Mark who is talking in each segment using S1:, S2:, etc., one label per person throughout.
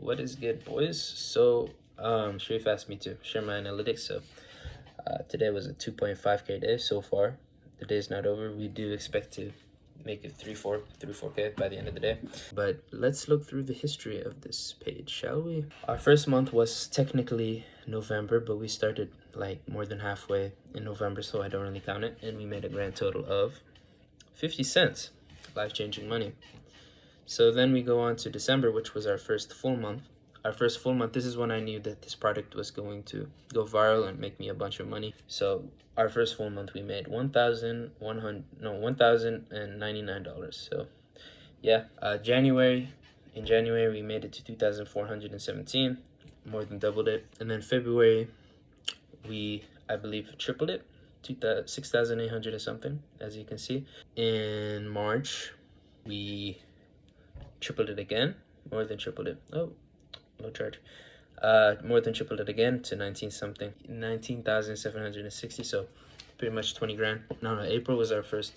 S1: What is good, boys? So, Sharif asked me to share my analytics. So, today was a 2.5K day so far. The day's not over. We do expect to make it 4K by the end of the day. But let's look through the history of this page, shall we? Our first month was technically November, but we started like more than halfway in November, so I don't really count it. And we made a grand total of 50 cents. Life-changing money. So then we go on to December, which was our first full month. This is when I knew that this product was going to go viral and make me a bunch of money. So our first full month, we made $1,099. So yeah, in January, we made it to 2,417, more than doubled it. And then February, I believe, tripled it, 6,800 or something, as you can see. In March, we tripled it again, more than tripled it. Oh, low charge. More than tripled it again to 19,760. So pretty much 20 grand. No, April was our first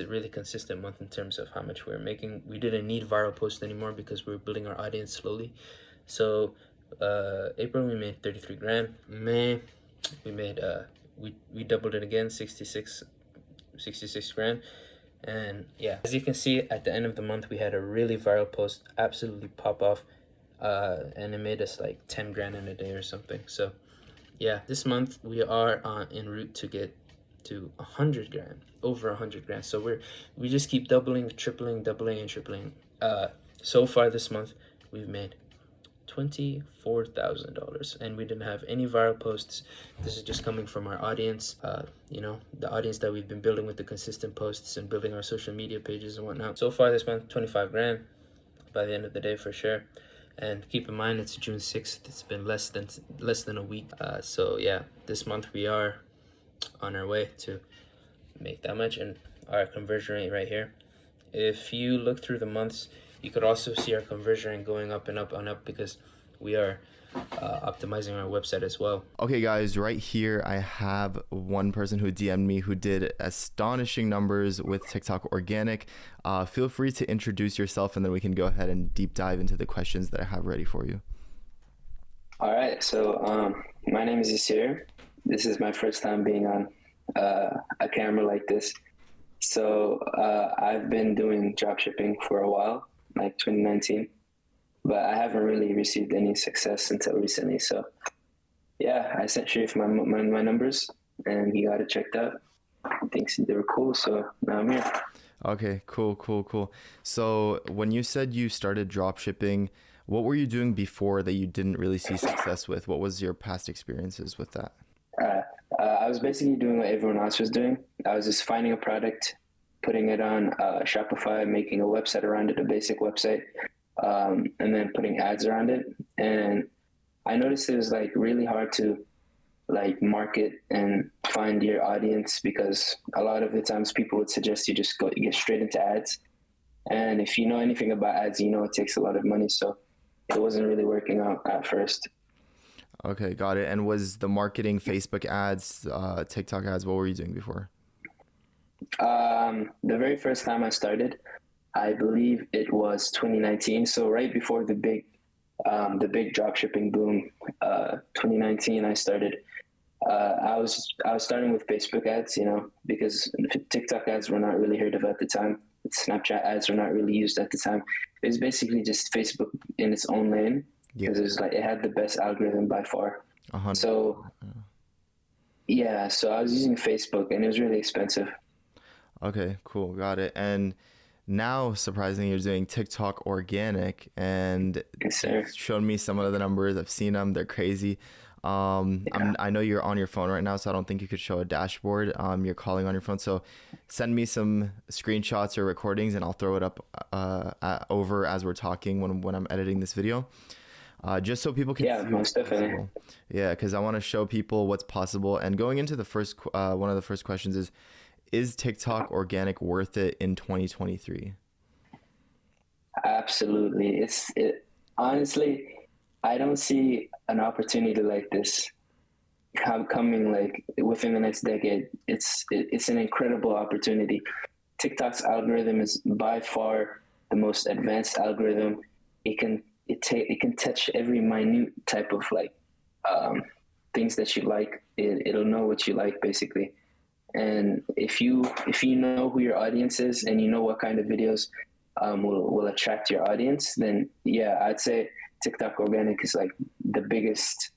S1: really consistent month in terms of how much we were making. We didn't need viral posts anymore because we were building our audience slowly. So April we made 33 grand. May we made we doubled it again, 66 grand. And yeah, as you can see, at the end of the month, we had a really viral post absolutely pop off, and it made us like 10 grand in a day or something. So yeah, this month we are en route to get to 100 grand, over 100 grand. So we just keep doubling, tripling, doubling, and tripling. So far this month, we've made $24,000, and we didn't have any viral posts. This is just coming from our audience, the audience that we've been building with the consistent posts and building our social media pages and whatnot. So far this month, 25 grand by the end of the day for sure. And keep in mind, it's June 6th. It's been less than a week. So yeah, this month we are on our way to make that much. And our conversion rate right here, if you look through the months, you could also see our conversion rate going up and up and up because we are optimizing our website as well.
S2: Okay, guys, right here I have one person who DM'd me who did astonishing numbers with TikTok Organic. Feel free to introduce yourself, and then we can go ahead and deep dive into the questions that I have ready for you.
S3: All right, so my name is Yasir. This is my first time being on a camera like this. So I've been doing dropshipping for a while, like 2019, but I haven't really received any success until recently. So yeah, I sent Sharif my numbers, and he got it checked out. He thinks they were cool, so now I'm here.
S2: Okay, cool. So when you said you started dropshipping, what were you doing before that you didn't really see success with? What was your past experiences with that?
S3: I was basically doing what everyone else was doing. I was just finding a product, putting it on Shopify, making a website around it, a basic website, and then putting ads around it. And I noticed it was like really hard to like market and find your audience because a lot of the times people would suggest you just get straight into ads. And if you know anything about ads, you know it takes a lot of money. So it wasn't really working out at first.
S2: Okay, got it. And was the marketing Facebook ads, TikTok ads, what were you doing before?
S3: The very first time I started, I believe it was 2019. So right before the big drop shipping boom, 2019, I started. I was starting with Facebook ads, because TikTok ads were not really heard of at the time. Snapchat ads were not really used at the time. It was basically just Facebook in its own lane because it had the best algorithm by far.
S2: 100.
S3: So yeah, so I was using Facebook, and it was really expensive.
S2: Okay, cool, got it. And now, surprisingly, you're doing TikTok Organic, and
S3: Yes, sir.
S2: you've shown me some of the numbers. I've seen them; they're crazy. I know you're on your phone right now, so I don't think you could show a dashboard. You're calling on your phone, so send me some screenshots or recordings, and I'll throw it up over as we're talking when I'm editing this video. Just so people can see
S3: most definitely.
S2: possible. Yeah, because I want to show people what's possible. And going into the first, one of the first questions is TikTok Organic worth it in 2023?
S3: Absolutely. Honestly, I don't see an opportunity like this coming like within the next decade. It's an incredible opportunity. TikTok's algorithm is by far the most advanced algorithm. It can it can touch every minute type of like things that you like. It'll know what you like basically. And if you know who your audience is and you know what kind of videos will attract your audience, then yeah, I'd say TikTok organic is like the biggest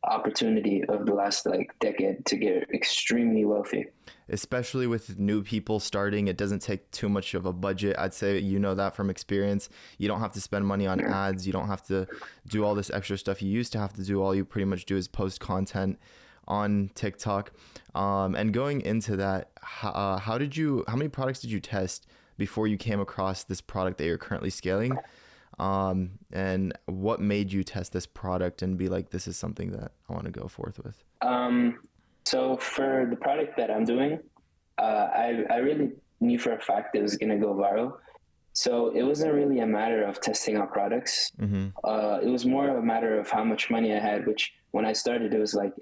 S3: opportunity of the last like decade to get extremely wealthy.
S2: Especially with new people starting, it doesn't take too much of a budget. I'd say you know that from experience. You don't have to spend money on ads. You don't have to do all this extra stuff you used to have to do. All you pretty much do is post content on TikTok. And going into that, how many products did you test before you came across this product that you're currently scaling? And what made you test this product and be like, this is something that I want to go forth with?
S3: So for the product that I'm doing, I really knew for a fact it was going to go viral. So it wasn't really a matter of testing out products.
S2: Mm-hmm.
S3: It was more of a matter of how much money I had, which when I started, it was like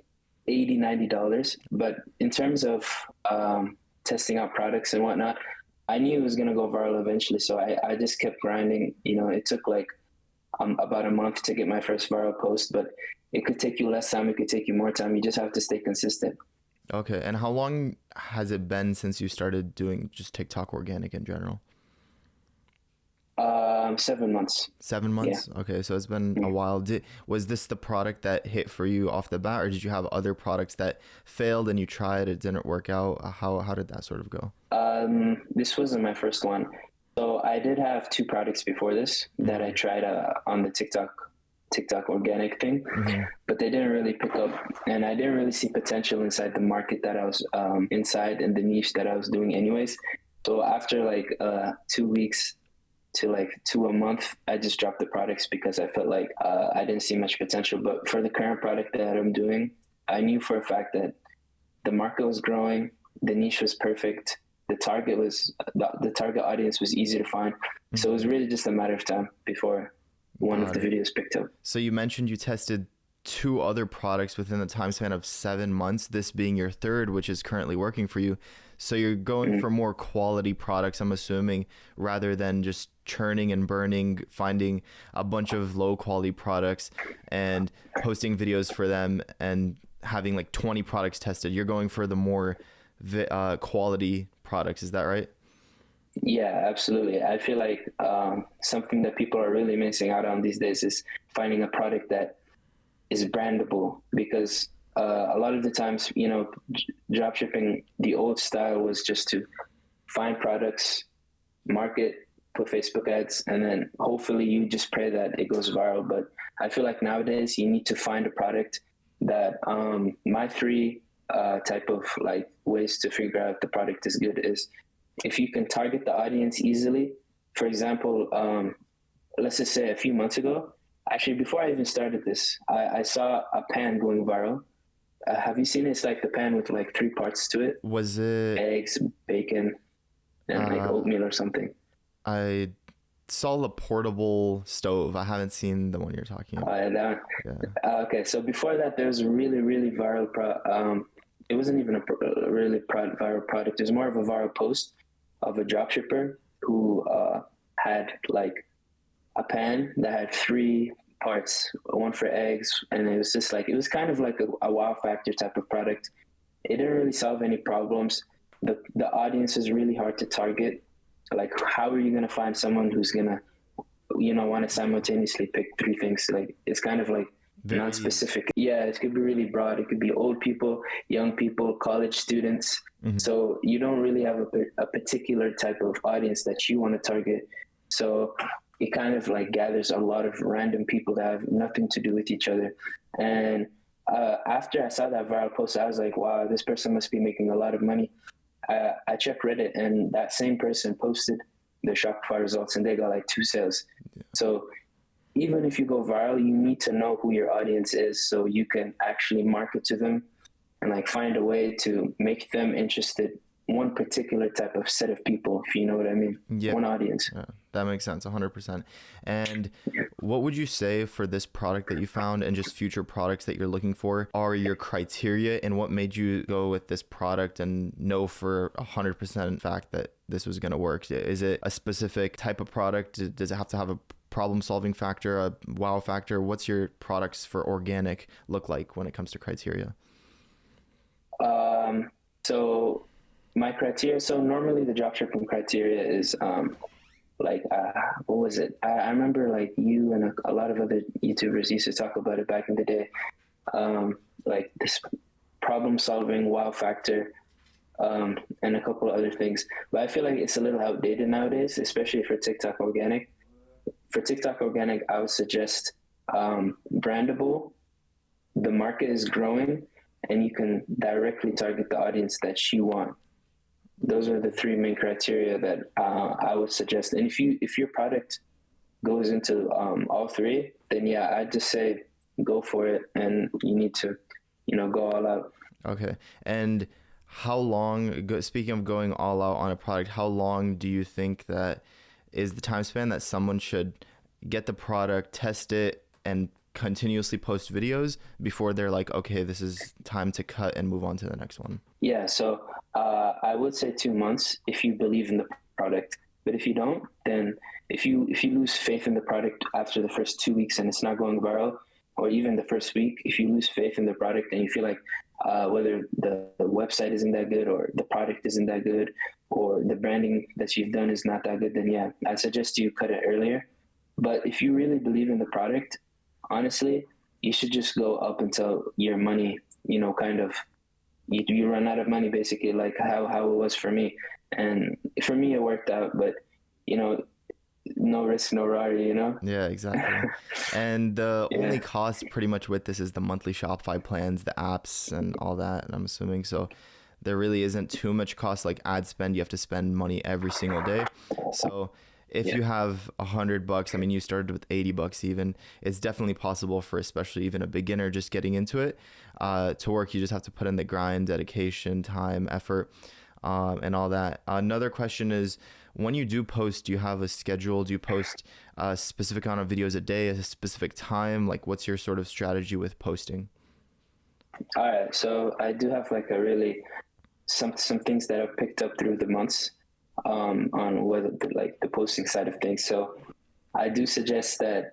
S3: $80-$90. But in terms of testing out products and whatnot, I knew it was going to go viral eventually. So I just kept grinding. You know, it took like about a month to get my first viral post, but it could take you less time. It could take you more time. You just have to stay consistent.
S2: Okay. And how long has it been since you started doing just TikTok organic in general?
S3: 7 months.
S2: 7 months? Yeah. Okay. So it's been a while. Was this the product that hit for you off the bat, or did you have other products that failed and you tried, it didn't work out? How did that sort of go?
S3: This wasn't my first one. So I did have 2 products before this that I tried on the TikTok organic thing, but they didn't really pick up, and I didn't really see potential inside the market that I was inside and the niche that I was doing anyways. So after like 2 weeks to a month, I just dropped the products because I felt like I didn't see much potential. But for the current product that I'm doing, I knew for a fact that the market was growing, the niche was perfect, the target audience was easy to find. So it was really just a matter of time before one of the videos picked up.
S2: So you mentioned you tested 2 other products within the time span of 7 months, this being your third, which is currently working for you. So you're going for more quality products, I'm assuming, rather than just churning and burning, finding a bunch of low quality products and posting videos for them and having like 20 products tested. You're going for the more quality products. Is that right?
S3: Yeah, absolutely. I feel like something that people are really missing out on these days is finding a product that is brandable, because a lot of the times, you know, drop shipping, the old style was just to find products, market, put Facebook ads, and then hopefully you just pray that it goes viral. But I feel like nowadays you need to find a product that my 3 type of like ways to figure out if the product is good is if you can target the audience easily. For example, let's just say a few months ago, actually before I even started this, I saw a pan going viral. Have you seen it? It's like the pan with like 3 parts to it.
S2: Was it
S3: eggs, bacon, and like oatmeal or something?
S2: I saw the portable stove. I haven't seen the one you're talking about.
S3: Okay, so before that, there was a really, really viral it wasn't even a really viral product. It was more of a viral post of a dropshipper who had like a pan that had 3 parts, one for eggs, and it was just like, it was kind of like a wow factor type of product. It didn't really solve any problems. The audience is really hard to target. Like, how are you going to find someone who's going to, you know, want to simultaneously pick 3 things? Like, it's kind of like non-specific. Yeah, it could be really broad. It could be old people, young people, college students. So you don't really have a particular type of audience that you want to target. So it kind of like gathers a lot of random people that have nothing to do with each other. And after I saw that viral post, I was like, wow, this person must be making a lot of money. I checked Reddit, and that same person posted their Shopify results, and they got like 2 sales. So even if you go viral, you need to know who your audience is so you can actually market to them and like find a way to make them interested. One particular type of set of people, if you know what I mean. Yeah. One audience.
S2: Yeah, that makes sense, 100%. And what would you say for this product that you found and just future products that you're looking for are your criteria, and what made you go with this product and know for 100% fact that this was going to work? Is it a specific type of product? Does it have to have a problem solving factor, a wow factor? What's your products for organic look like when it comes to criteria?
S3: So my criteria, so normally the dropshipping criteria is what was it? I remember like you and a lot of other YouTubers used to talk about it back in the day. Like this problem solving, wow factor, and a couple of other things. But I feel like it's a little outdated nowadays, especially for TikTok organic. For TikTok organic, I would suggest brandable. The market is growing, and you can directly target the audience that you want. Those are the three main criteria that I would suggest. And if your product goes into all three, then yeah, I'd just say go for it, and you need to, go all out.
S2: Okay. And how long, speaking of going all out on a product, how long do you think that is the time span that someone should get the product, test it, and continuously post videos before they're like, okay, this is time to cut and move on to the next one?
S3: Yeah, so I would say 2 months if you believe in the product. But if you don't, then if you lose faith in the product after the first 2 weeks and it's not going viral, or even the first week, if you lose faith in the product and you feel like whether the website isn't that good, or the product isn't that good, or the branding that you've done is not that good, then yeah, I suggest you cut it earlier. But if you really believe in the product, honestly, you should just go up until your money, kind of, you run out of money, basically, like how it was for me. And for me, it worked out, but, no risk, no Rari,
S2: Yeah, exactly. And the only cost pretty much with this is the monthly Shopify plans, the apps and all that, I'm assuming. So there really isn't too much cost like ad spend. You have to spend money every single day. So if you have $100, I mean, you started with $80 even, it's definitely possible for especially even a beginner just getting into it to work. You just have to put in the grind, dedication, time, effort, and all that. Another question is, when you do post, do you have a schedule? Do you post a specific amount of videos a day, at a specific time? Like, what's your sort of strategy with posting?
S3: All right, so I do have like a really some things that I've picked up through the months on whether the posting side of things. So I do suggest that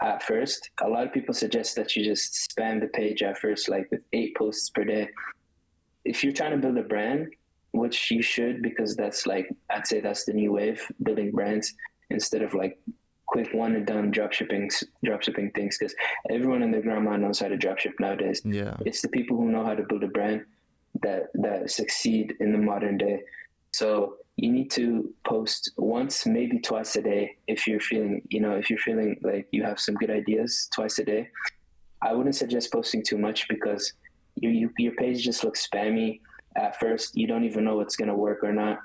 S3: at first, a lot of people suggest that you just spam the page at first, like with 8 posts per day. If you're trying to build a brand, which you should, because that's like, I'd say that's the new wave, building brands instead of like quick one and done dropshipping things, because everyone and their grandma knows how to dropship nowadays.
S2: Yeah,
S3: it's the people who know how to build a brand that succeed in the modern day. So you need to post once, maybe twice a day if you're feeling like you have some good ideas. Twice a day. I wouldn't suggest posting too much, because your page just looks spammy at first. You don't even know what's going to work or not.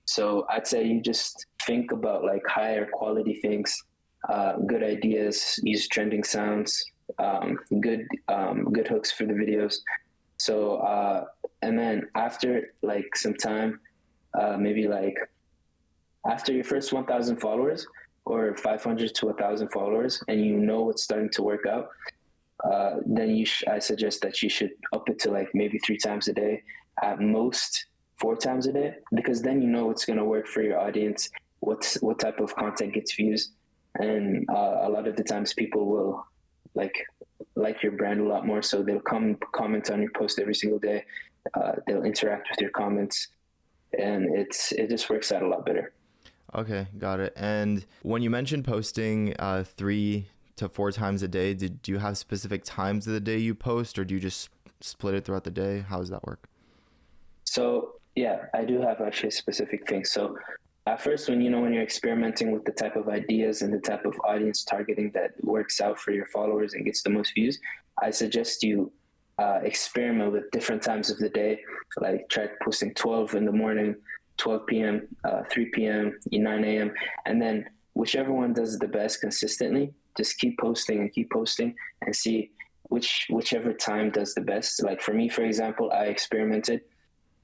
S3: So I'd say you just think about like higher quality things, good ideas, use trending sounds, good hooks for the videos. So and then after like some time, maybe like after your first 1,000 followers or 500 to 1,000 followers, and you know it's starting to work out, then I suggest that you should up it to like maybe 3 times a day, at most 4 times a day, because then you know it's going to work for your audience, what type of content gets views. And a lot of the times people will like your brand a lot more, so they'll comment on your post every single day. They'll interact with your comments, and it just works out a lot better.
S2: Okay, got it. And when you mentioned posting 3 to 4 times a day, do you have specific times of the day you post, or do you just split it throughout the day? How does that work?
S3: So yeah, I do have actually specific things. So at first, when you're experimenting with the type of ideas and the type of audience targeting that works out for your followers and gets the most views, I suggest you experiment with different times of the day. Like try posting 12 in the morning, 12 p.m., 3 p.m., 9 a.m. And then whichever one does the best consistently, just keep posting and see whichever time does the best. Like for me, for example, I experimented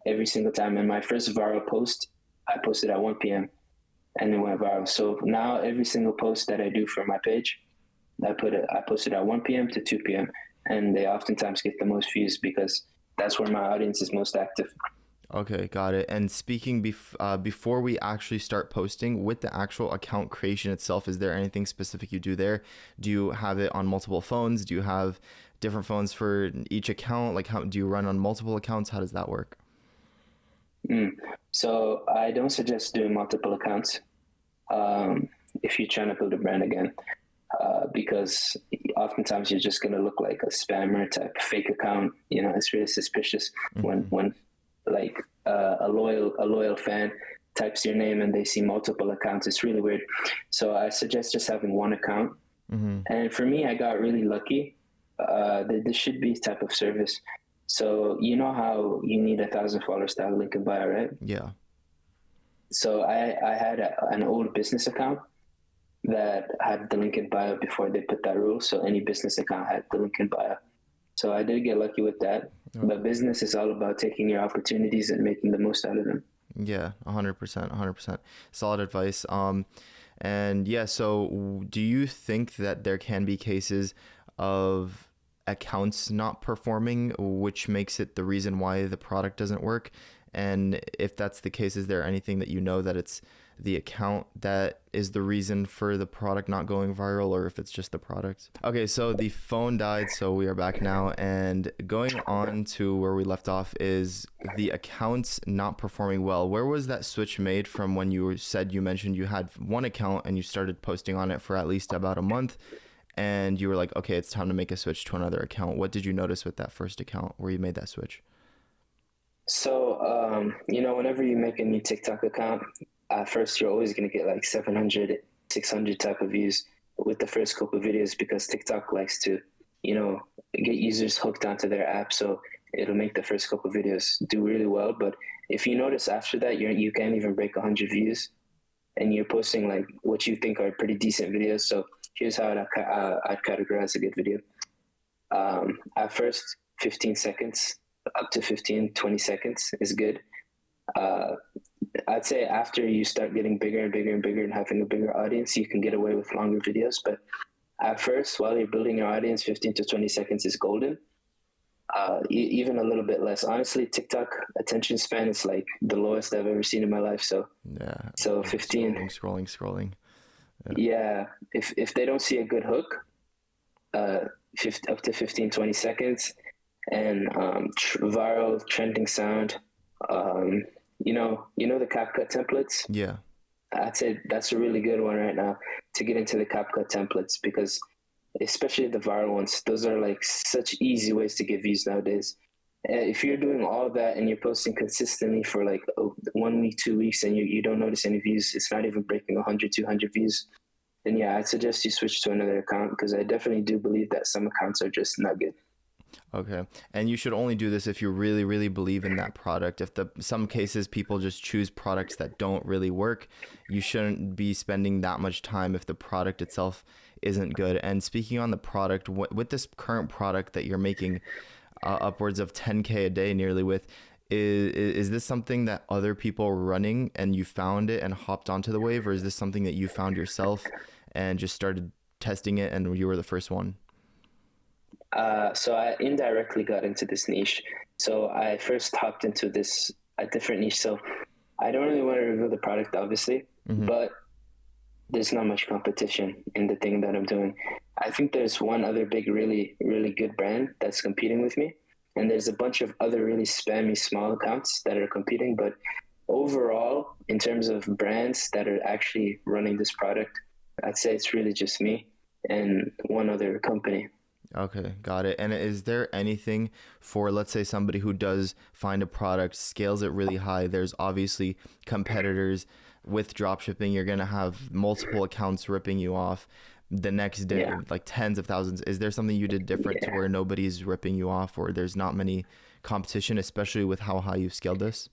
S3: every single time. In my first viral post, I posted at 1 p.m. and it went viral. So now every single post that I do for my page, I posted at 1 p.m. to 2 p.m. and they oftentimes get the most views, because that's where my audience is most active.
S2: Okay, got it. And speaking before we actually start posting with the actual account creation itself, is there anything specific you do there? Do you have it on multiple phones? Do you have different phones for each account? Like, how do you run on multiple accounts? How does that work?
S3: Mm. So I don't suggest doing multiple accounts um, if you're trying to build a brand again, because oftentimes you're just going to look like a spammer type fake account. You know, it's really suspicious
S2: Mm-hmm.
S3: when like a loyal fan types your name and they see multiple accounts. It's really weird. So I suggest just having one account.
S2: Mm-hmm.
S3: And for me, I got really lucky. There should be type of service. So you know how you need 1,000 followers to have link in bio, right?
S2: Yeah.
S3: So I had an old business account that had the link in bio before they put that rule. So any business account had the link in bio. So I did get lucky with that.
S2: Okay.
S3: But business is all about taking your opportunities and making the most out of them.
S2: Yeah, 100%, 100%. Solid advice. And yeah, so do you think that there can be cases of accounts not performing, which makes it the reason why the product doesn't work? And if that's the case, is there anything that you know that it's the account that is the reason for the product not going viral, or if it's just the product? Okay, so the phone died, so we are back now. And going on to where we left off is the accounts not performing well. Where was that switch made from when you mentioned you had one account and you started posting on it for at least about a month, and you were like, okay, it's time to make a switch to another account? What did you notice with that first account where you made that switch?
S3: So, whenever you make a new TikTok account, at first you're always going to get like 700, 600 type of views with the first couple of videos because TikTok likes to, get users hooked onto their app. So it'll make the first couple of videos do really well. But if you notice after that, you can't even break 100 views and you're posting like what you think are pretty decent videos. So here's how I'd categorize a good video. At first, 15 seconds, up to 15, 20 seconds is good. Uh, I'd say after you start getting bigger and bigger and bigger and having a bigger audience, you can get away with longer videos. But at first, while you're building your audience, 15 to 20 seconds is golden. Even a little bit less. Honestly, TikTok attention span is like the lowest I've ever seen in my life.
S2: Yeah.
S3: So 15.
S2: Scrolling. Yeah.
S3: Yeah. If they don't see a good hook, up to 15, 20 seconds, and viral trending sound. The CapCut templates.
S2: Yeah.
S3: I'd say that's a really good one right now to get into the CapCut templates because especially the viral ones, those are like such easy ways to get views nowadays. If you're doing all that and you're posting consistently for like 1 week, 2 weeks, and you don't notice any views, it's not even breaking 100, 200 views, then yeah, I'd suggest you switch to another account because I definitely do believe that some accounts are just not good.
S2: Okay. And you should only do this if you really, really believe in that product. If some cases people just choose products that don't really work, you shouldn't be spending that much time if the product itself isn't good. And speaking on the product, with this current product that you're making upwards of 10K a day nearly with, is this something that other people are running and you found it and hopped onto the wave, or is this something that you found yourself and just started testing it and you were the first one?
S3: So I indirectly got into this niche. So I first hopped into a different niche. So I don't really want to reveal the product, obviously, but there's not much competition in the thing that I'm doing. I think there's one other big, really, really good brand that's competing with me. And there's a bunch of other really spammy small accounts that are competing. But overall, in terms of brands that are actually running this product, I'd say it's really just me and one other company.
S2: Okay, got it. And is there anything for, let's say, somebody who does find a product, scales it really high? There's obviously competitors with dropshipping. You're going to have multiple accounts ripping you off the next day, like tens of thousands. Is there something you did different to where nobody's ripping you off, or there's not many competition, especially with how high you've scaled this?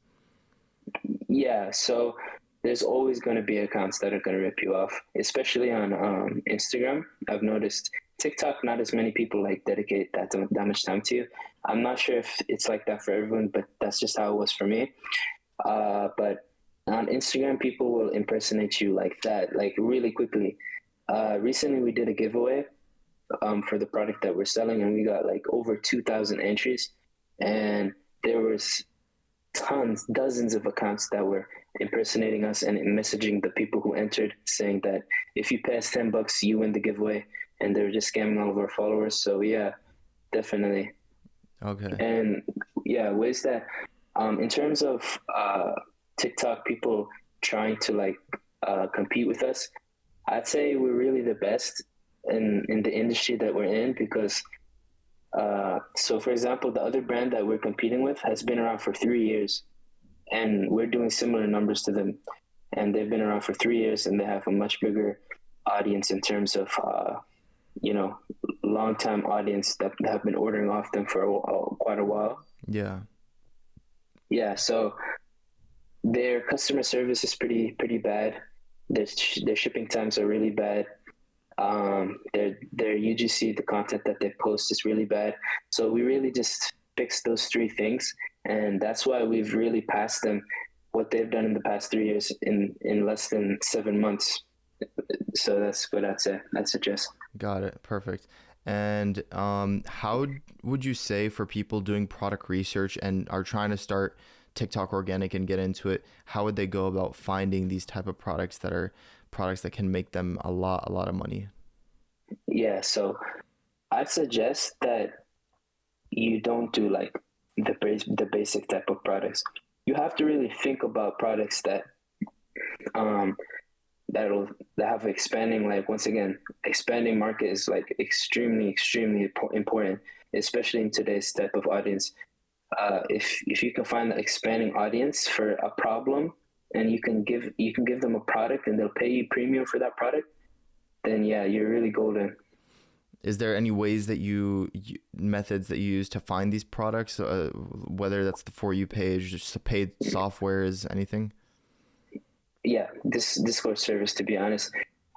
S3: Yeah, so there's always going to be accounts that are going to rip you off, especially on Instagram. I've noticed TikTok, not as many people like dedicate that much time to. I'm not sure if it's like that for everyone, but that's just how it was for me. But on Instagram, people will impersonate you like that, like really quickly. Recently, we did a giveaway for the product that we're selling, and we got like over 2,000 entries. And there was dozens of accounts that were impersonating us and messaging the people who entered, saying that if you pass $10, you win the giveaway, and they're just scamming all of our followers. So yeah, definitely.
S2: Okay.
S3: And yeah, ways that, in terms of TikTok, people trying to like compete with us, I'd say we're really the best in the industry that we're in, because so for example, the other brand that we're competing with has been around for 3 years, and we're doing similar numbers to them, and they've been around for 3 years, and they have a much bigger audience in terms of you know, long time audience that have been ordering off them for quite a while.
S2: Yeah.
S3: Yeah, so their customer service is pretty bad. Their shipping times are really bad. Their UGC, the content that they post, is really bad. So we really just fixed those three things, and that's why we've really passed them what they've done in the past 3 years in less than 7 months. So that's what I'd suggest.
S2: Got it. Perfect. And how would you say for people doing product research and are trying to start TikTok organic and get into it, how would they go about finding these type of products that are products that can make them a lot of money?
S3: Yeah, so I'd suggest that you don't do like the basic type of products. You have to really think about products that um that have expanding, like, once again, expanding market is like extremely important, especially in today's type of audience. If you can find the expanding audience for a problem, and you can give them a product and they'll pay you premium for that product, then yeah, you're really golden.
S2: Is there any ways that methods that you use to find these products, whether that's the For You page, just the paid softwares, anything?
S3: Yeah, this Discord service, to be honest.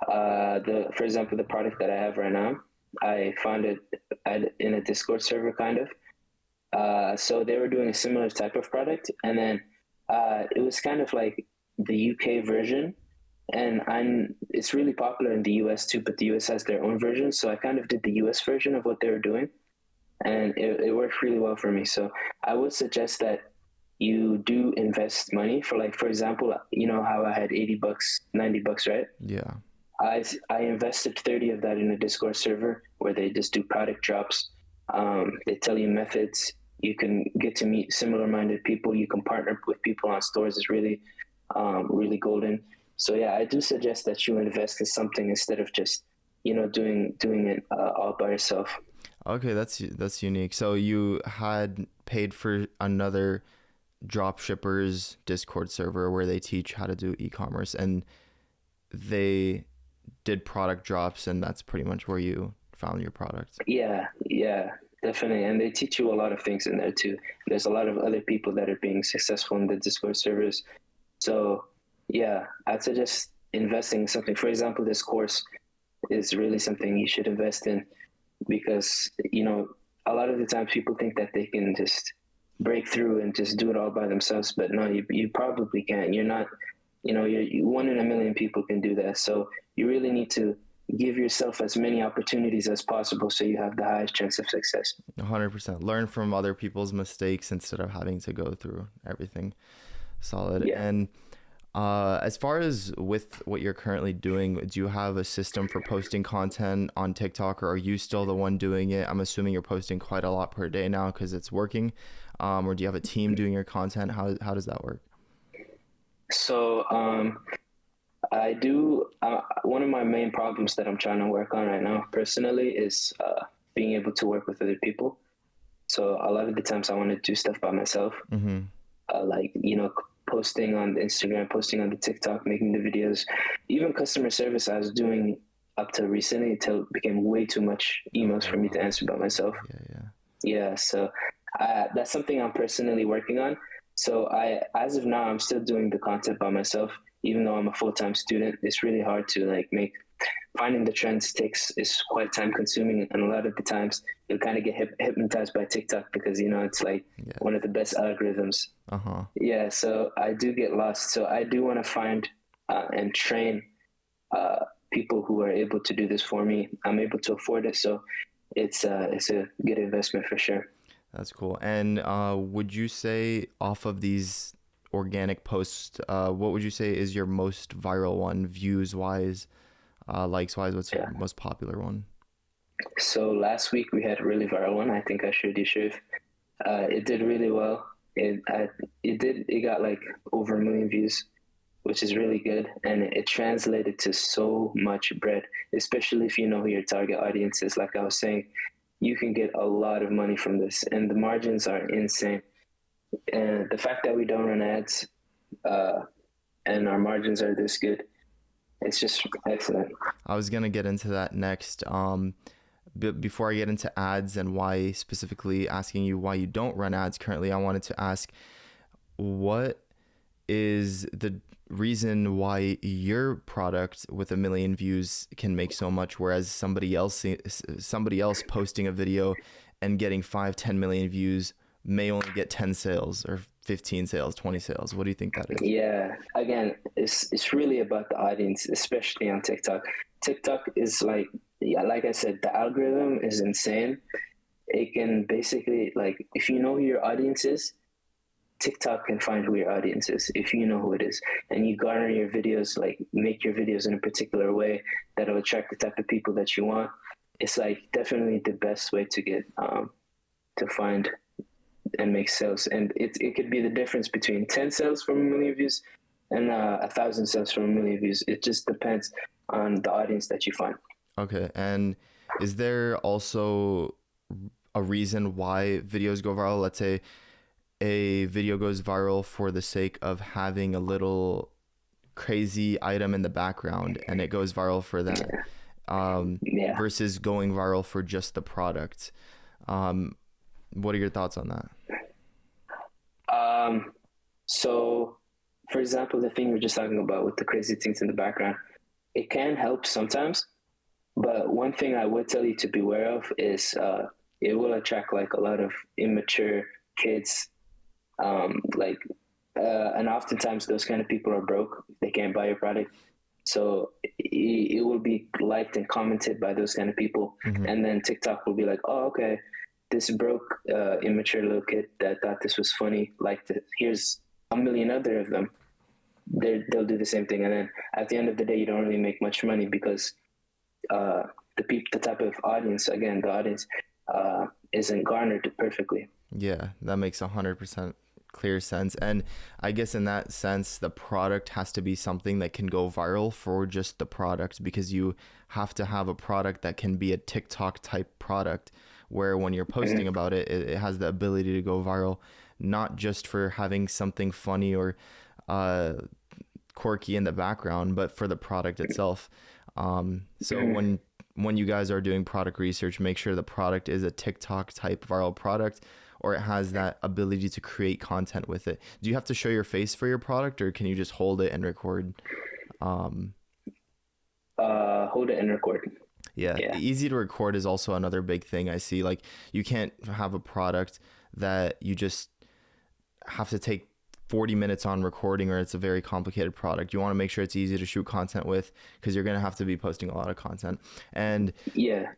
S3: For example, the product that I have right now, I found it in a Discord server, kind of. So they were doing a similar type of product, and then it was kind of like the UK version, and it's really popular in the US too, but the US has their own version. So I kind of did the US version of what they were doing, and it worked really well for me. So I would suggest that you do invest money for, like, for example, you know how I had $80, $90, right?
S2: Yeah.
S3: I invested 30 of that in a Discord server where they just do product drops. They tell you methods. You can get to meet similar-minded people. You can partner with people on stores. Is really, really golden. So yeah, I do suggest that you invest in something instead of just, doing it all by yourself.
S2: Okay, that's unique. So you had paid for another drop shippers Discord server where they teach how to do e-commerce, and they did product drops, and that's pretty much where you found your product.
S3: Yeah, definitely. And they teach you a lot of things in there too. There's a lot of other people that are being successful in the Discord servers. So yeah, I'd suggest investing in something. For example, this course is really something you should invest in, because, a lot of the times people think that they can just break through and just do it all by themselves, but no, you probably can't. You're not, you're 1 in a million people can do that. So you really need to give yourself as many opportunities as possible so you have the highest chance of success.
S2: 100%. Learn from other people's mistakes instead of having to go through everything. Solid.
S3: Yeah.
S2: And as far as with what you're currently doing, do you have a system for posting content on TikTok, or are you still the one doing it? I'm assuming you're posting quite a lot per day now because it's working. Or do you have a team doing your content? How does that work?
S3: So I do. One of my main problems that I'm trying to work on right now personally is being able to work with other people. So a lot of the times I want to do stuff by myself, like, posting on the Instagram, posting on the TikTok, making the videos. Even customer service I was doing up till recently, until it became way too much emails for me to answer by myself. Yeah, so that's something I'm personally working on. So as of now, I'm still doing the content by myself, even though I'm a full-time student. It's really hard to finding the trends is quite time consuming, and a lot of the times you'll kind of get hypnotized by TikTok because it's one of the best algorithms. Yeah, so I do get lost. So I do want to find and train people who are able to do this for me. I'm able to afford it, so it's a good investment for sure.
S2: That's cool. And would you say off of these organic posts, what would you say is your most viral one, views wise, likes wise? What's your
S3: Yeah.
S2: most popular one?
S3: So last week we had a really viral one. I think I showed you, Shiv. It did really well. It got like over 1 million views, which is really good, and it translated to so much bread. Especially if you know who your target audience is. Like I was saying, you can get a lot of money from this, and the margins are insane. And the fact that we don't run ads, and our margins are this good, it's just excellent.
S2: I was gonna get into that next. Before I get into ads and why specifically asking you why you don't run ads currently, I wanted to ask what is the reason why your product with 1 million views can make so much, whereas somebody else posting a video and getting 5-10 million views may only get 10 sales or 15 sales, 20 sales. What do you think that is?
S3: Yeah, again, it's really about the audience, especially on TikTok. TikTok is like, yeah, like I said, the algorithm is insane. It can basically, like, if you know who your audience is, TikTok can find who your audience is if you know who it is, and you garner your videos, like make your videos in a particular way that'll attract the type of people that you want. It's like definitely the best way to get to find and make sales, and it could be the difference between 10 sales from 1 million views and 1,000 sales from 1 million views. It just depends on the audience that you find.
S2: Okay, and is there also a reason why videos go viral? Let's say a video goes viral for the sake of having a little crazy item in the background and it goes viral for that,
S3: Yeah.
S2: versus going viral for just the product. What are your thoughts on that?
S3: So, for example, the thing we are just talking about with the crazy things in the background, it can help sometimes. But one thing I would tell you to beware of is it will attract like a lot of immature kids. And oftentimes those kind of people are broke. They can't buy your product. So it will be liked and commented by those kind of people.
S2: Mm-hmm.
S3: And then TikTok will be like, oh, okay, this broke, immature little kid that thought this was funny, liked it. Here's 1 million other of them. They'll do the same thing. And then at the end of the day, you don't really make much money because the type of audience, again, the audience isn't garnered perfectly.
S2: Yeah, that makes 100% clear sense. And I guess in that sense, the product has to be something that can go viral for just the product, because you have to have a product that can be a TikTok type product where when you're posting about it, it has the ability to go viral, not just for having something funny or quirky in the background, but for the product itself. So when you guys are doing product research, make sure the product is a TikTok type viral product, or it has that ability to create content with it. Do you have to show your face for your product, or can you just hold it and record?
S3: Hold it and record.
S2: Yeah, easy to record is also another big thing I see. Like, you can't have a product that you just have to take 40 minutes on recording, or it's a very complicated product. You want to make sure it's easy to shoot content with, because you're going to have to be posting a lot of content. And
S3: yeah.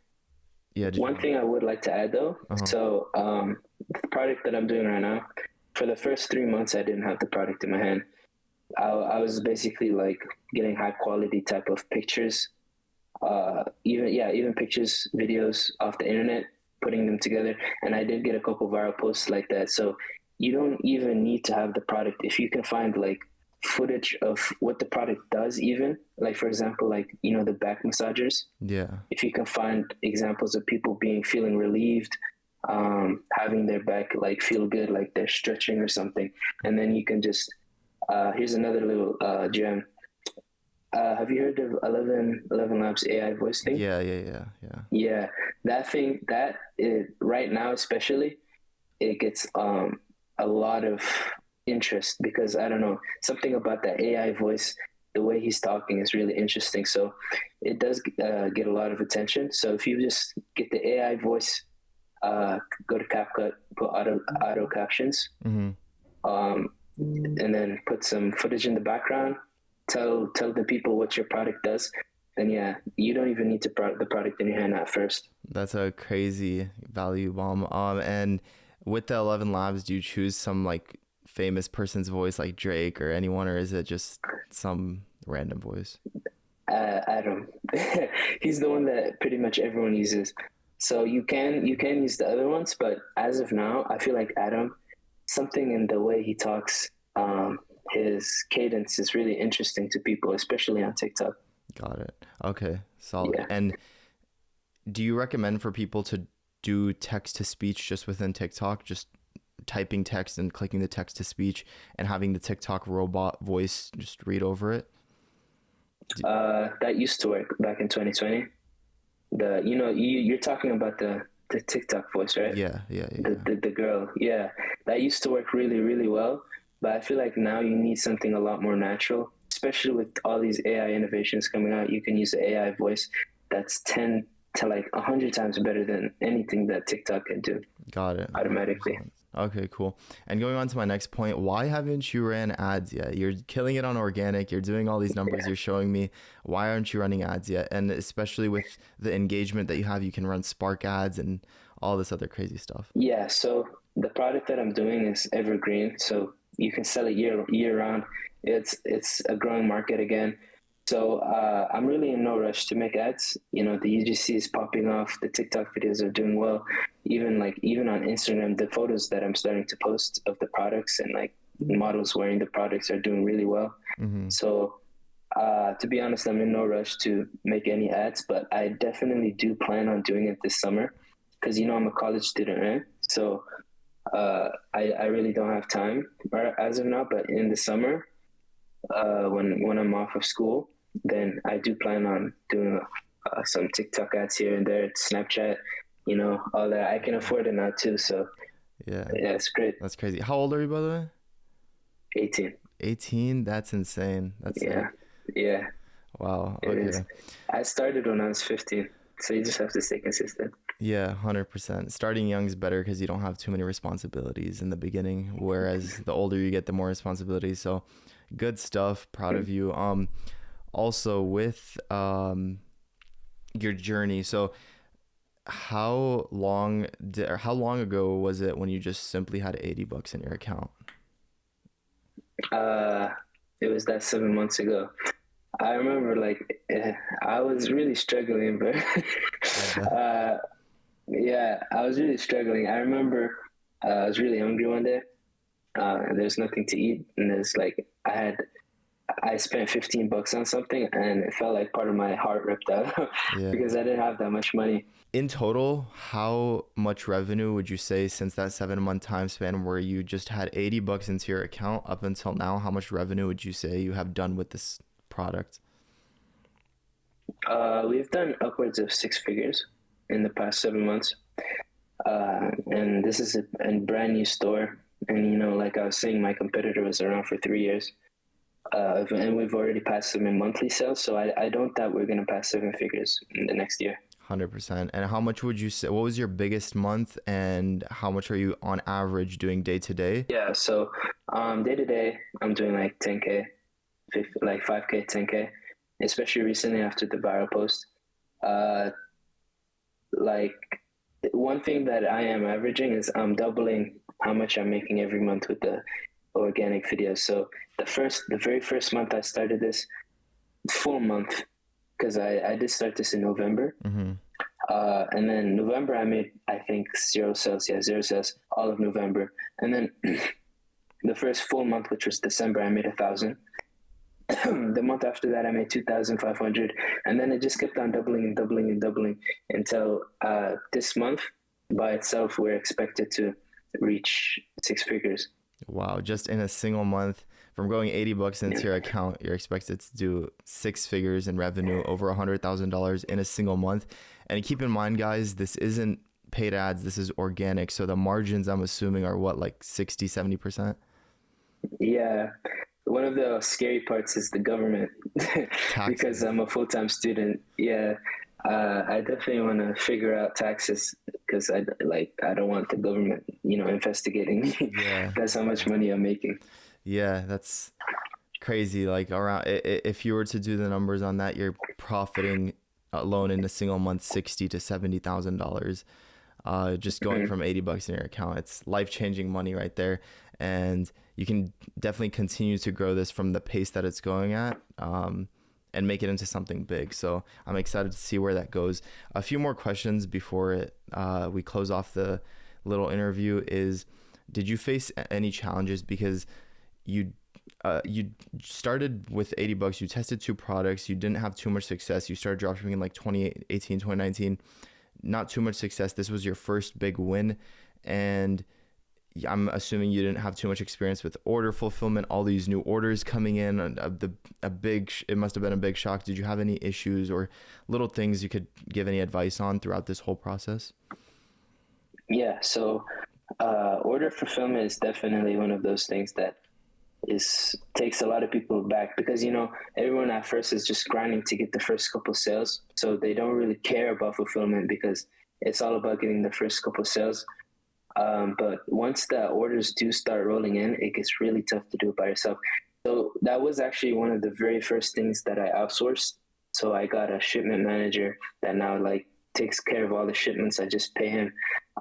S3: One thing I would like to add though, so the product that I'm doing right now, for the first 3 months, I didn't have the product in my hand. I was basically like getting high quality type of pictures, even pictures, videos off the internet, putting them together. And I did get a couple viral posts like that. So you don't even need to have the product. If you can find like footage of what the product does, even like, for example, like, you know, the back massagers.
S2: Yeah.
S3: If you can find examples of people feeling relieved, having their back like feel good, like they're stretching or something, and then you can just here's another little gem. Have you heard of 11 Labs AI voice thing? Yeah, that thing, right now especially, it gets a lot of interest, because I don't know, something about that AI voice, the way he's talking is really interesting. So it does get a lot of attention. So if you just get the AI voice, go to CapCut, put auto captions, and then put some footage in the background, tell the people what your product does, then yeah, you don't even need the product in your hand at first.
S2: That's a crazy value bomb. And With the 11 Labs, do you choose some like famous person's voice like Drake or anyone, or is it just some random voice?
S3: Adam. He's the one that pretty much everyone uses. So you can use the other ones, but as of now, I feel like Adam, something in the way he talks, his cadence is really interesting to people, especially on TikTok.
S2: Got it. Okay, solid.
S3: Yeah.
S2: And do you recommend for people to do text to speech just within TikTok, just typing text and clicking the text to speech and having the TikTok robot voice just read over it?
S3: That used to work back in 2020. You're talking about the TikTok voice, right?
S2: Yeah, yeah, yeah.
S3: The girl, yeah, that used to work really, really well. But I feel like now you need something a lot more natural, especially with all these AI innovations coming out. You can use an AI voice that's 10 to like 100 times better than anything that TikTok can do
S2: Got it.
S3: automatically.
S2: Okay, cool. And going on to my next point, why haven't you ran ads yet? You're killing it on organic. You're doing all these numbers you're showing me. Why aren't you running ads yet? And especially with the engagement that you have, you can run Spark ads and all this other crazy stuff.
S3: Yeah, so the product that I'm doing is evergreen, so you can sell it year round. It's a growing market again. So I'm really in no rush to make ads. The UGC is popping off. The TikTok videos are doing well. Even on Instagram, the photos that I'm starting to post of the products and like models wearing the products are doing really well.
S2: Mm-hmm.
S3: So to be honest, I'm in no rush to make any ads, but I definitely do plan on doing it this summer because I'm a college student, right? So I really don't have time as of now. But in the summer, when I'm off of school, then I do plan on doing some TikTok ads here and there, Snapchat, all that. I can afford it now too. So
S2: Yeah,
S3: yeah, it's great.
S2: that's crazy. How old are you, by the way?
S3: 18.
S2: 18? That's insane. That's
S3: Yeah. Yeah,
S2: wow.
S3: it
S2: Okay.
S3: is. I started when I was 15. So you just have to stay consistent.
S2: Yeah, 100%. Starting young is better because you don't have too many responsibilities in the beginning, whereas the older you get, the more responsibilities. So good stuff. Proud of you. Also with your journey. So how long ago was it when you just simply had $80 in your account?
S3: It was that 7 months ago. I remember I was really struggling, but yeah, I was really struggling. I remember I was really hungry one day. And there's nothing to eat, and there's I spent $15 on something, and it felt like part of my heart ripped out
S2: Yeah.
S3: because I didn't have that much money.
S2: In total, how much revenue would you say since that 7 month time span where you just had $80 into your account up until now? How much revenue would you say you have done with this product?
S3: We've done upwards of 6 figures in the past 7 months, and this is a brand new store. And like I was saying, my competitor was around for 3 years. And we've already passed them in monthly sales, so I don't doubt we're going to pass 7 figures in the next year.
S2: 100%. And how much would you say, what was your biggest month and how much are you on average doing day to day?
S3: Yeah, so day to day, I'm doing like 10K, 5K, 10K, especially recently after the viral post. Like one thing that I am averaging is I'm doubling how much I'm making every month with the organic videos. So the very first month I started this full month, because I did start this in November.
S2: Mm-hmm.
S3: And then November I made, I think, 0 sales. Yeah, 0 sales all of November. And then the first full month, which was December, I made 1,000. The month after that I made 2,500, and then it just kept on doubling and doubling and doubling until this month by itself we're expected to reach 6 figures.
S2: Wow, just in a single month from going $80 into your account, you're expected to do 6 figures in revenue, over $100,000 in a single month. And keep in mind, guys, this isn't paid ads, this is organic. So the margins, I'm assuming, are what, like 60, 70%?
S3: Yeah. One of the scary parts is the government because I'm a full-time student. Yeah. I definitely want to figure out taxes because I don't want the government, investigating me.
S2: Yeah.
S3: That's how much money I'm making.
S2: Yeah, that's crazy. Like around, if you were to do the numbers on that, you're profiting alone in a single month $60,000 to $70,000. just going from $80 in your account. It's life-changing money right there. And you can definitely continue to grow this from the pace that it's going at, and make it into something big. So I'm excited to see where that goes. A few more questions before we close off the little interview is, did you face any challenges because you started with $80, you tested 2 products, you didn't have too much success, you started dropshipping in like 2018, 2019, not too much success. This was your first big win, and I'm assuming you didn't have too much experience with order fulfillment, all these new orders coming in, it must have been a big shock. Did you have any issues or little things you could give any advice on throughout this whole process?
S3: Yeah, so order fulfillment is definitely one of those things that takes a lot of people back, because everyone at first is just grinding to get the first couple sales, so they don't really care about fulfillment because it's all about getting the first couple sales. But once the orders do start rolling in, it gets really tough to do it by yourself. So that was actually one of the very first things that I outsourced. So I got a shipment manager that now takes care of all the shipments. I just pay him.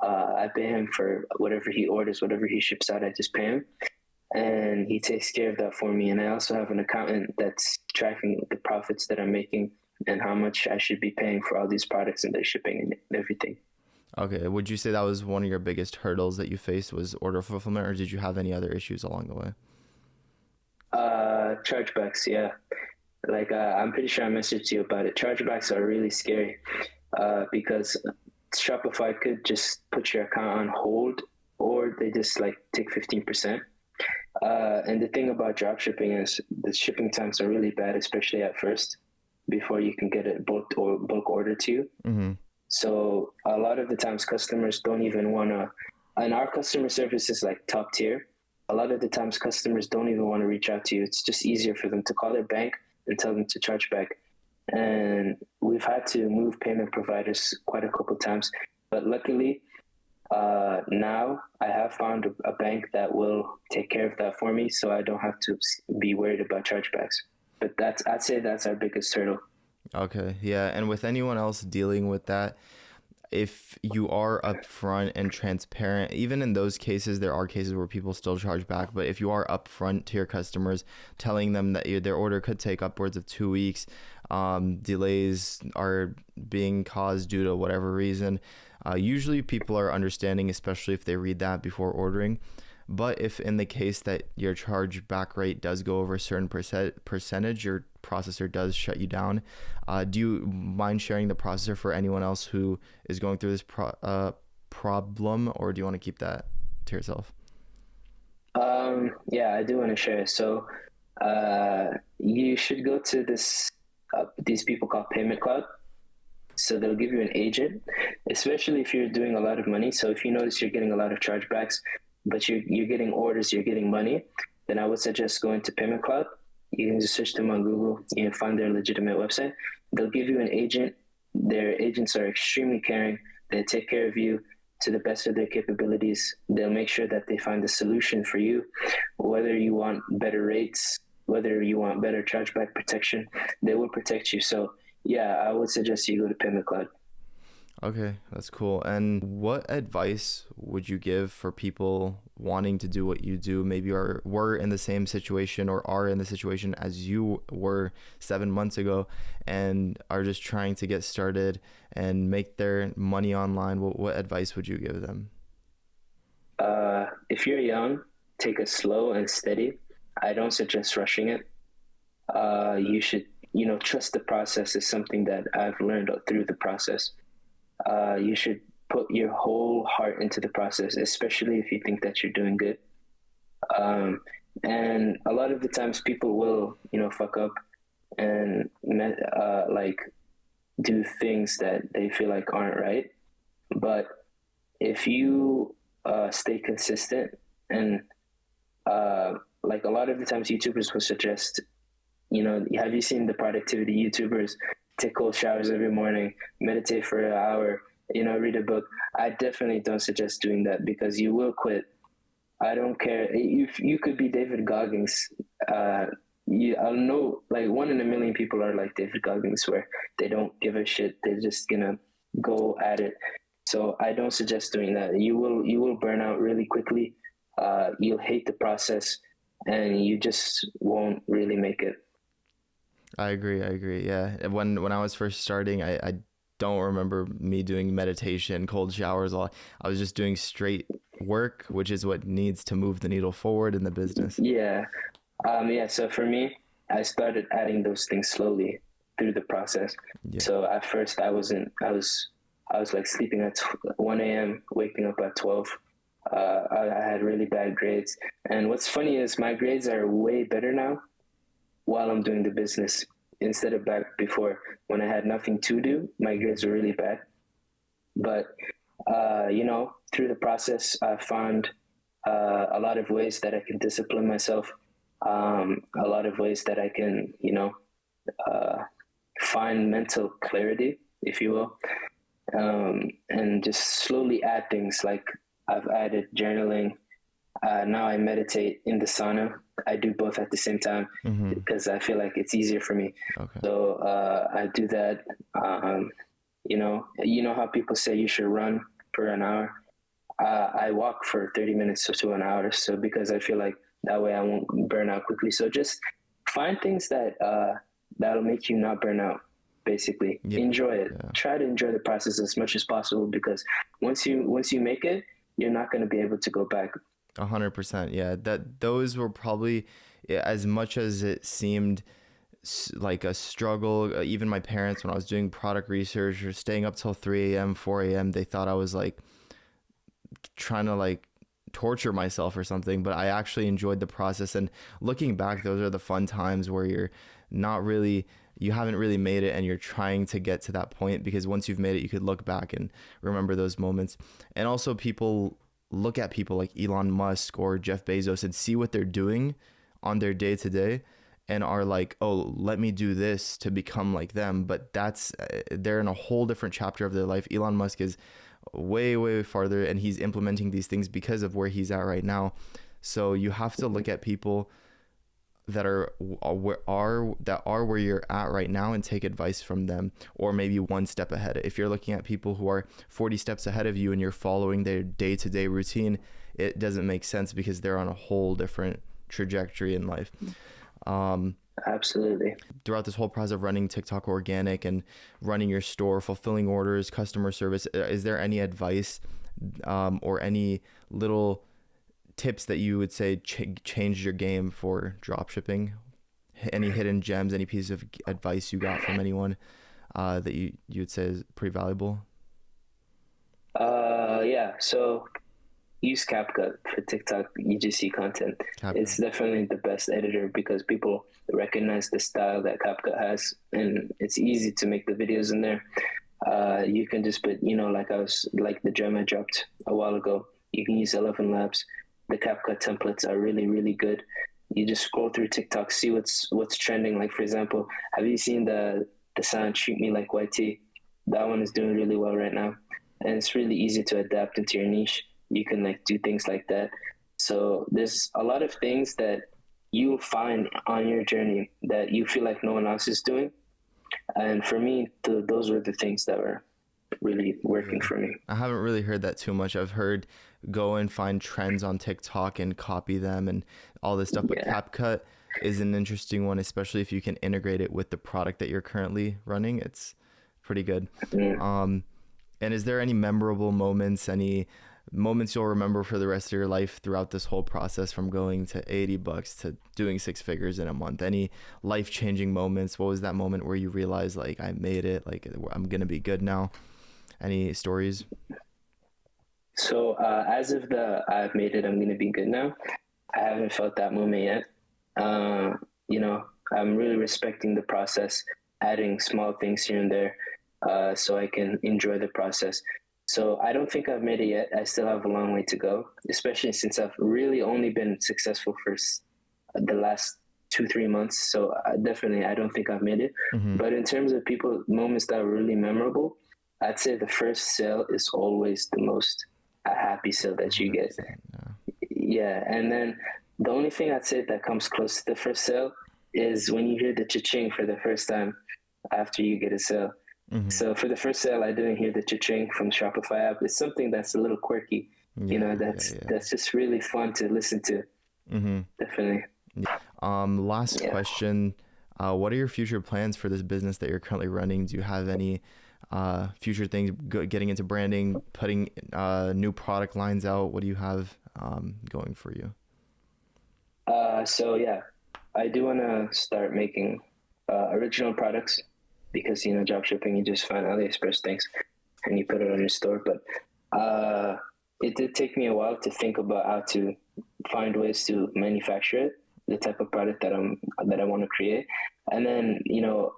S3: I pay him for whatever he orders, whatever he ships out, I just pay him. And he takes care of that for me. And I also have an accountant that's tracking the profits that I'm making and how much I should be paying for all these products and their shipping and everything.
S2: Okay. Would you say that was one of your biggest hurdles that you faced, was order fulfillment, or did you have any other issues along the way?
S3: Chargebacks, yeah. I'm pretty sure I messaged you about it. Chargebacks are really scary because Shopify could just put your account on hold, or they just take 15%. And the thing about dropshipping is the shipping times are really bad, especially at first, before you can get it bulk order to you.
S2: Mm-hmm.
S3: So a lot of the times customers don't even want to, and our customer service is top tier. A lot of the times customers don't even want to reach out to you. It's just easier for them to call their bank and tell them to charge back. And we've had to move payment providers quite a couple times, but luckily now I have found a bank that will take care of that for me, so I don't have to be worried about chargebacks. But I'd say that's our biggest hurdle.
S2: Okay, yeah. And with anyone else dealing with that, if you are upfront and transparent, even in those cases, there are cases where people still charge back. But if you are upfront to your customers, telling them that their order could take upwards of 2 weeks, delays are being caused due to whatever reason, usually people are understanding, especially if they read that before ordering. But if in the case that your chargeback rate does go over a certain percentage, your processor does shut you down. Do you mind sharing the processor for anyone else who is going through this problem, or do you want to keep that to yourself?
S3: Yeah, I do want to share. So you should go to these people called Payment Cloud. So they'll give you an agent, especially if you're doing a lot of money. So if you notice you're getting a lot of chargebacks, but you're getting orders, you're getting money, then I would suggest going to Payment Cloud. You can just search them on Google. You can find their legitimate website. They'll give you an agent. Their agents are extremely caring. They take care of you to the best of their capabilities. They'll make sure that they find a solution for you, whether you want better rates, whether you want better chargeback protection, they will protect you. So yeah, I would suggest you go to Payment Cloud.
S2: Okay, that's cool. And what advice would you give for people wanting to do what you do, maybe were in the same situation or are in the situation as you were 7 months ago and are just trying to get started and make their money online? What advice would you give them?
S3: If you're young, take it slow and steady. I don't suggest rushing it. You should, trust the process is something that I've learned through the process. You should put your whole heart into the process, especially if you think that you're doing good. And a lot of the times people will, fuck up and do things that they feel like aren't right. But if you stay consistent and a lot of the times YouTubers will suggest, have you seen the productivity YouTubers? Take cold showers every morning, meditate for an hour, read a book. I definitely don't suggest doing that because you will quit. I don't care. If you could be David Goggins, I know 1 in a million people are like David Goggins where they don't give a shit. They're just gonna go at it. So I don't suggest doing that. You will burn out really quickly. You'll hate the process, and you just won't really make it.
S2: I agree. I agree. Yeah. When I was first starting, I don't remember me doing meditation, cold showers. All I was just doing straight work, which is what needs to move the needle forward in the business.
S3: Yeah. Yeah. So for me, I started adding those things slowly through the process.
S2: Yeah.
S3: So at first I was like sleeping at 1 a.m., waking up at 12. I had really bad grades. And what's funny is my grades are way better now while I'm doing the business instead of back before when I had nothing to do. My grades were really bad. But, through the process, I found a lot of ways that I can discipline myself, a lot of ways that I can, uh, find mental clarity, if you will, and just slowly add things like I've added journaling. Now I meditate in the sauna. I do both at the same time because I feel like it's easier for me.
S2: Okay.
S3: So I do that. You know how people say you should run for an hour. I walk for 30 minutes to an hour. So because I feel like that way I won't burn out quickly. So just find things that that'll make you not burn out. Basically, enjoy it. Yeah. Try to enjoy the process as much as possible because once you make it, you're not going to be able to go back.
S2: 100%. Yeah, those were probably, as much as it seemed like a struggle. Even my parents, when I was doing product research or staying up till 3 a.m., 4 a.m., they thought I was like trying to like torture myself or something. But I actually enjoyed the process. And looking back, those are the fun times where you haven't really made it and you're trying to get to that point, because once you've made it, you could look back and remember those moments. And also people look at people like Elon Musk or Jeff Bezos and see what they're doing on their day to day and are like, oh, let me do this to become like them. But they're in a whole different chapter of their life. Elon Musk is way, way farther, and he's implementing these things because of where he's at right now. So you have to look at people that are where you're at right now and take advice from them, or maybe one step ahead. If you're looking at people who are 40 steps ahead of you and you're following their day-to-day routine, it doesn't make sense because they're on a whole different trajectory in life.
S3: Absolutely.
S2: Throughout this whole process of running TikTok organic and running your store, fulfilling orders, customer service, is there any advice or any little tips that you would say changed your game for drop shipping? Any hidden gems, any piece of advice you got from anyone that you would say is pretty valuable?
S3: Yeah. So use CapCut for TikTok UGC content. CapCut. It's definitely the best editor because people recognize the style that CapCut has, and it's easy to make the videos in there. You can just put, like the gem I dropped a while ago, you can use 11 Labs. The CapCut templates are really, really good. You just scroll through TikTok, see what's trending. Like, for example, have you seen the sound "Treat Me Like YT"? That one is doing really well right now, and it's really easy to adapt into your niche. You can do things like that. So there's a lot of things that you'll find on your journey that you feel like no one else is doing. And for me, those were the things that were really working for me.
S2: I haven't really heard that too much. I've heard go and find trends on TikTok and copy them and all this stuff. But CapCut is an interesting one, especially if you can integrate it with the product that you're currently running. It's pretty good. And is there any memorable moments, any moments you'll remember for the rest of your life throughout this whole process, from going to $80 to doing 6 figures in a month? Any life-changing moments? What was that moment where you realized, like, I made it, like, I'm gonna be good now? Any stories?
S3: So as of I've made it, I'm gonna be good now, I haven't felt that moment yet. I'm really respecting the process, adding small things here and there so I can enjoy the process. So I don't think I've made it yet. I still have a long way to go, especially since I've really only been successful for the last 2-3 months. So I don't think I've made it. But in terms of moments that are really memorable, I'd say the first sale is always the most happy sale that you get. Yeah. And then the only thing I'd say that comes close to the first sale is when you hear the cha-ching for the first time after you get a sale. So for the first sale, I didn't hear the cha-ching from Shopify app. It's something that's a little quirky, you know, that's just really fun to listen to. Definitely.
S2: Last question. What are your future plans for this business that you're currently running? Do you have any future things getting into branding, putting new product lines out? What do you have going for you?
S3: So yeah, I do want to start making original products because, you know, drop shipping, you just find AliExpress things and you put it on your store. But it did take me a while to think about how to find ways to manufacture it, the type of product that I want to create. And then, you know,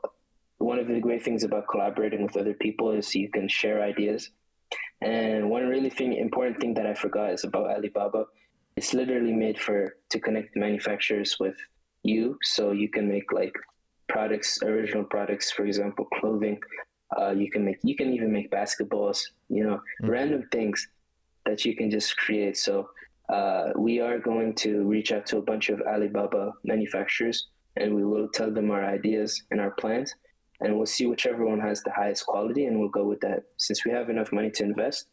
S3: one of the great things about collaborating with other people is you can share ideas. And one really important thing that I forgot is about Alibaba. It's literally made to connect manufacturers with you, so you can make like products, original products, for example, clothing. You can even make basketballs, you know, random things that you can just create. So we are going to reach out to a bunch of Alibaba manufacturers, and we will tell them our ideas and our plans, and we'll see whichever one has the highest quality, and we'll go with that. Since we have enough money to invest,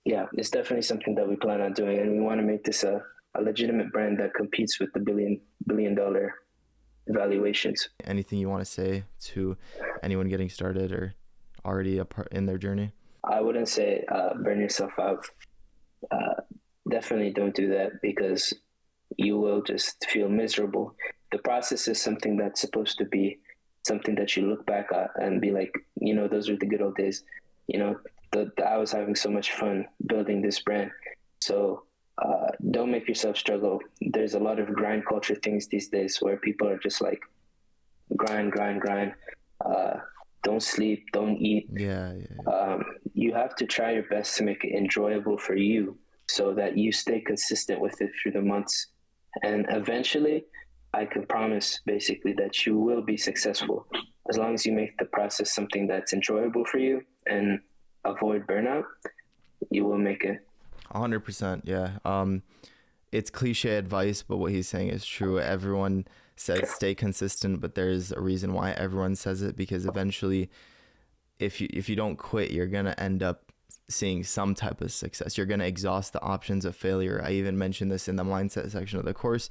S3: yeah, it's definitely something that we plan on doing, and we want to make this a legitimate brand that competes with the billion dollar valuations.
S2: Anything you want to say to anyone getting started or already in their journey?
S3: I wouldn't say burn yourself out. Definitely don't do that, because you will just feel miserable. The process is something that's supposed to be something that you look back at and be like, you know, those were the good old days. You know, I was having so much fun building this brand. So don't make yourself struggle. There's a lot of grind culture things these days where people are just like grind. Don't sleep, don't eat. You have to try your best to make it enjoyable for you so that you stay consistent with it through the months. And eventually, I can promise basically that you will be successful as long as you make the process something that's enjoyable for you and avoid burnout. You will make it.
S2: 100%. Yeah. It's cliche advice, but what he's saying is true. Everyone says stay consistent, but there's a reason why everyone says it, because eventually if you don't quit, you're going to end up seeing some type of success. You're going to exhaust the options of failure. I even mentioned this in the mindset section of the course.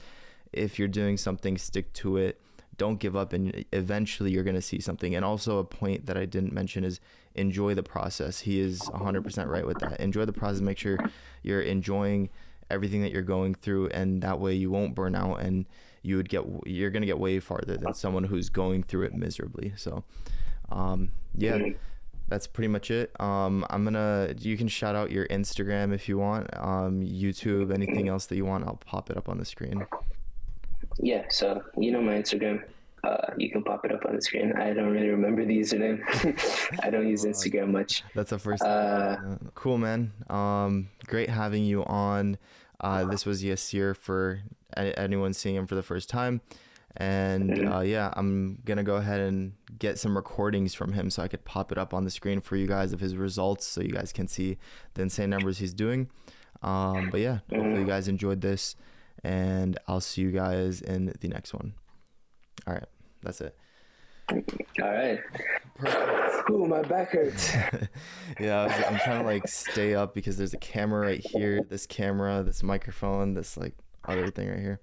S2: If you're doing something, stick to it. Don't give up, and eventually you're going to see something. And also a point that I didn't mention is enjoy the process. He is 100% right with that. Enjoy the process. Make sure you're enjoying everything that you're going through, and that way you won't burn out, and you're going to get way farther than someone who's going through it miserably. So yeah, that's pretty much it. You can shout out your Instagram if you want, YouTube, anything else that you want, I'll pop it up on the screen.
S3: Yeah, so you know my Instagram. You can pop it up on the screen. I don't really remember the username. I don't use Instagram much.
S2: That's the first cool, man. Great having you on. This was Yassir, for anyone seeing him for the first time. And yeah, I'm gonna go ahead and get some recordings from him so I could pop it up on the screen for you guys of his results, so you guys can see the insane numbers he's doing. But yeah, hopefully you guys enjoyed this, and I'll see you guys in the next one. All right, that's it.
S3: All right.
S2: Perfect.
S3: Ooh, my back hurts.
S2: Yeah, I'm trying to like stay up because there's a camera right here, this camera, this microphone, this like other thing right here.